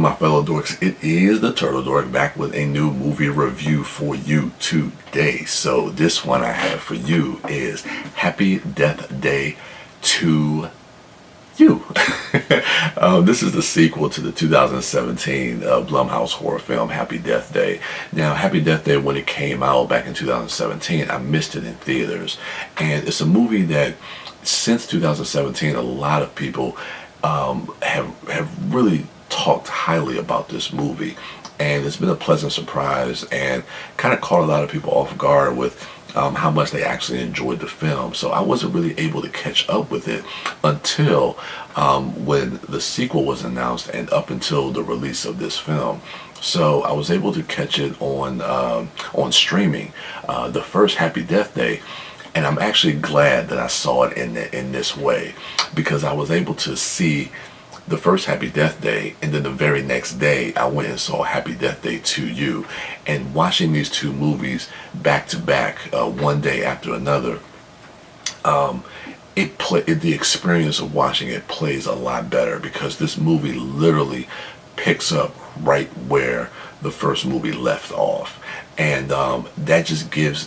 my fellow dorks? It is the Turtle Dork back with a new movie review for you today. So this one I have for you is Happy Death Day to You. This is the sequel to the 2017 Blumhouse horror film Happy Death Day. Now, Happy Death Day, when it came out back in 2017, I missed it in theaters. And it's a movie that since 2017, a lot of people have really talked highly about this movie, and it's been a pleasant surprise and kind of caught a lot of people off guard with how much they actually enjoyed the film. So I wasn't really able to catch up with it until when the sequel was announced and up until the release of this film. So I was able to catch it on streaming, the first Happy Death Day. And I'm actually glad that I saw it in this way, because I was able to see the first Happy Death Day, and then the very next day I went and saw Happy Death Day to You. And watching these two movies back to back, one day after another, the experience of watching it plays a lot better, because this movie literally picks up right where the first movie left off. And that just gives,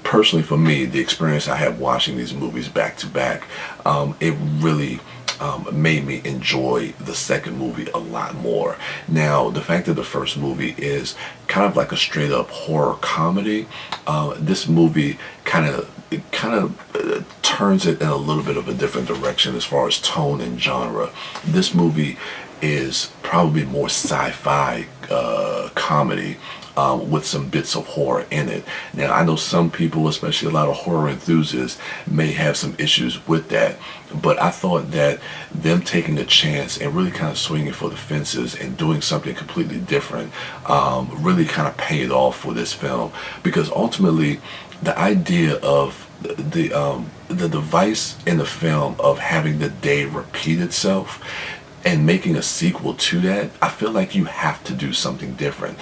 personally for me, the experience I had watching these movies back to back, it really made me enjoy the second movie a lot more. Now, the fact that the first movie is kind of like a straight up horror comedy, this movie kind of turns it in a little bit of a different direction as far as tone and genre. This movie is probably more sci-fi comedy, with some bits of horror in it. Now, I know some people, especially a lot of horror enthusiasts, may have some issues with that, but I thought that them taking a chance and really kind of swinging for the fences and doing something completely different really kind of paid off for this film, because ultimately the idea of the device in the film of having the day repeat itself and making a sequel to that, I feel like you have to do something different.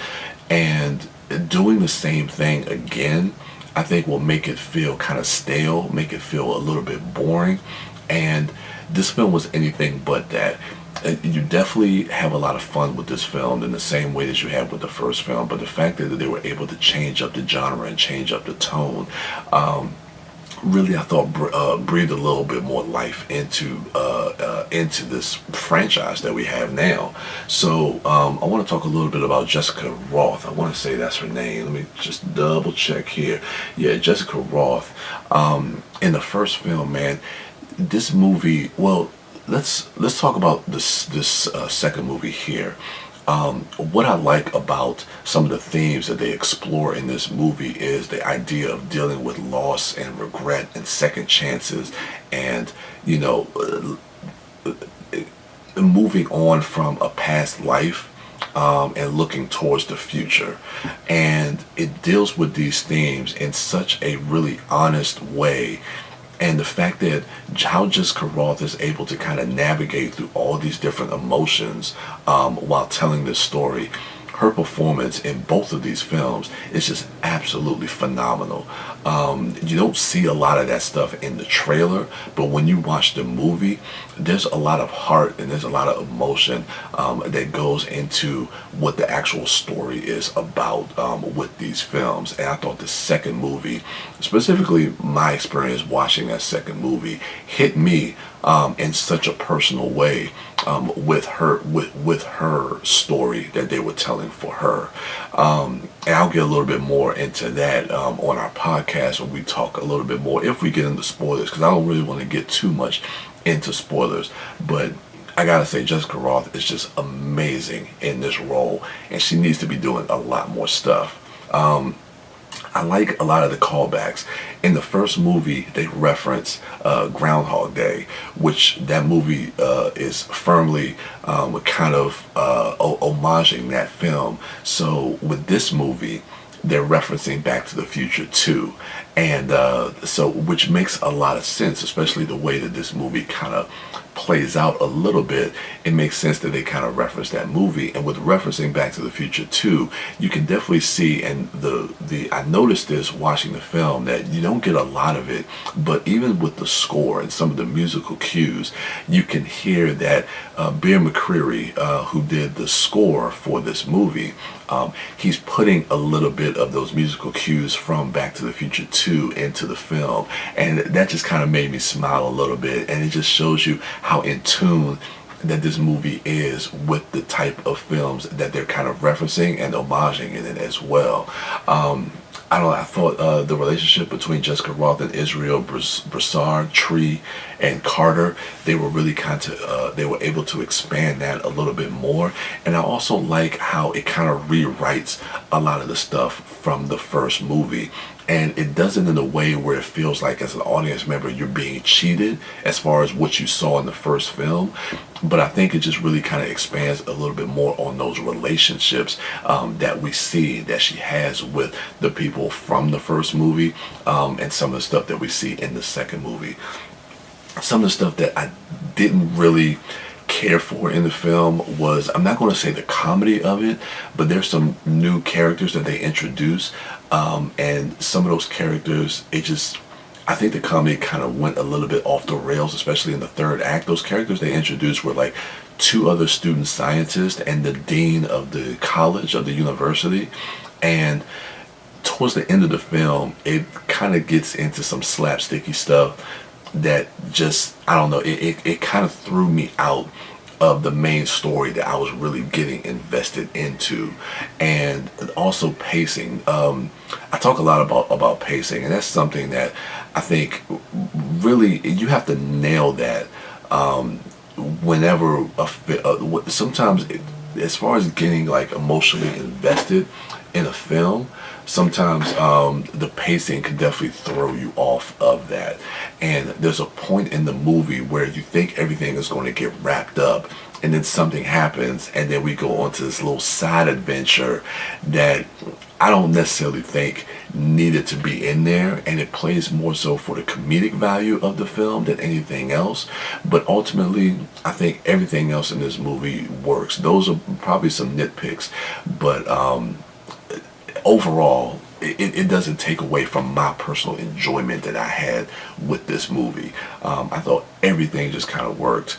And doing the same thing again, I think will make it feel kind of stale, make it feel a little bit boring. And this film was anything but that. You definitely have a lot of fun with this film in the same way that you had with the first film, but the fact that they were able to change up the genre and change up the tone, really, I thought breathed a little bit more life into this franchise that we have now. So I want to talk a little bit about Jessica Rothe. I want to say that's her name. Let me just double check here. Yeah, Jessica Rothe. In the first film, man, this movie. Well, let's talk about this second movie here. What I like about some of the themes that they explore in this movie is the idea of dealing with loss and regret and second chances, and moving on from a past life and looking towards the future. And it deals with these themes in such a really honest way. And the fact that how Jessica Rothe is able to kind of navigate through all these different emotions while telling this story, her performance in both of these films is just absolutely phenomenal. You don't see a lot of that stuff in the trailer, but when you watch the movie, there's a lot of heart and there's a lot of emotion that goes into what the actual story is about with these films. And I thought the second movie, specifically my experience watching that second movie, hit me in such a personal way with her story that they were telling for her. And I'll get a little bit more into that on our podcast when we talk a little bit more, if we get into spoilers, because I don't really want to get too much into spoilers. But I gotta say, Jessica Rothe is just amazing in this role, and she needs to be doing a lot more stuff. I like a lot of the callbacks. In the first movie, they reference Groundhog Day, which that movie is firmly kind of homaging that film. So with this movie, they're referencing Back to the Future too. And so, which makes a lot of sense, especially the way that this movie kind of plays out a little bit, it makes sense that they kind of reference that movie. And with referencing Back to the Future 2, you can definitely see, and I noticed this watching the film, that you don't get a lot of it, but even with the score and some of the musical cues, you can hear that Bear McCreary, who did the score for this movie, he's putting a little bit of those musical cues from Back to the Future 2 into the film, and that just kind of made me smile a little bit, and it just shows you how in tune that this movie is with the type of films that they're kind of referencing and homaging in it as well. I thought the relationship between Jessica Rothe and Israel Broussard, Tree, and Carter, they were really they were able to expand that a little bit more. And I also like how it kind of rewrites a lot of the stuff from the first movie. And it does it in a way where it feels like, as an audience member, you're being cheated as far as what you saw in the first film. But I think it just really kind of expands a little bit more on those relationships that we see that she has with the people from the first movie, and some of the stuff that we see in the second movie. Some of the stuff that I didn't really care for in the film was, I'm not going to say the comedy of it, but there's some new characters that they introduce, and some of those characters, I think the comedy kind of went a little bit off the rails, especially in the third act. Those characters they introduced were like two other student scientists and the dean of the college, of the university, and towards the end of the film, it kind of gets into some slapsticky stuff that just, I don't know, it kind of threw me out of the main story that I was really getting invested into. And also pacing. I talk a lot about pacing, and that's something that I think really you have to nail that whenever sometimes as far as getting like emotionally invested in a film, sometimes the pacing can definitely throw you off of that. And there's a point in the movie where you think everything is going to get wrapped up, and then something happens, and then we go on to this little side adventure that I don't necessarily think needed to be in there, and it plays more so for the comedic value of the film than anything else. But ultimately, I think everything else in this movie works. Those are probably some nitpicks, but overall, it doesn't take away from my personal enjoyment that I had with this movie. I thought everything just kind of worked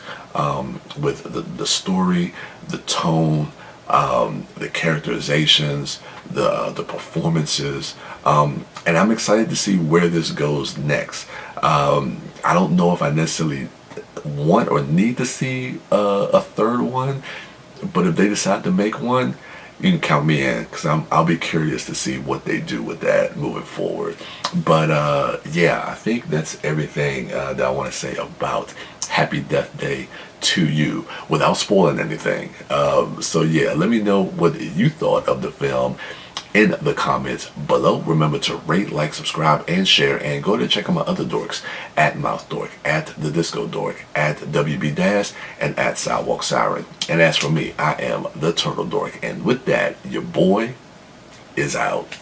with the story, the tone, the characterizations, the performances, and I'm excited to see where this goes next. I don't know if I necessarily want or need to see a third one, but if they decide to make one, you can count me in, because I'll be curious to see what they do with that moving forward. But yeah, I think that's everything that I want to say about Happy Death Day to You without spoiling anything. So yeah, let me know what you thought of the film in the comments below. Remember to rate, like, subscribe, and share, and go to check out my other dorks at MouthDork, at TheDiscoDork, at WB Dash, and at Sidewalk Siren. And as for me, I am the Turtle Dork, and with that, your boy is out.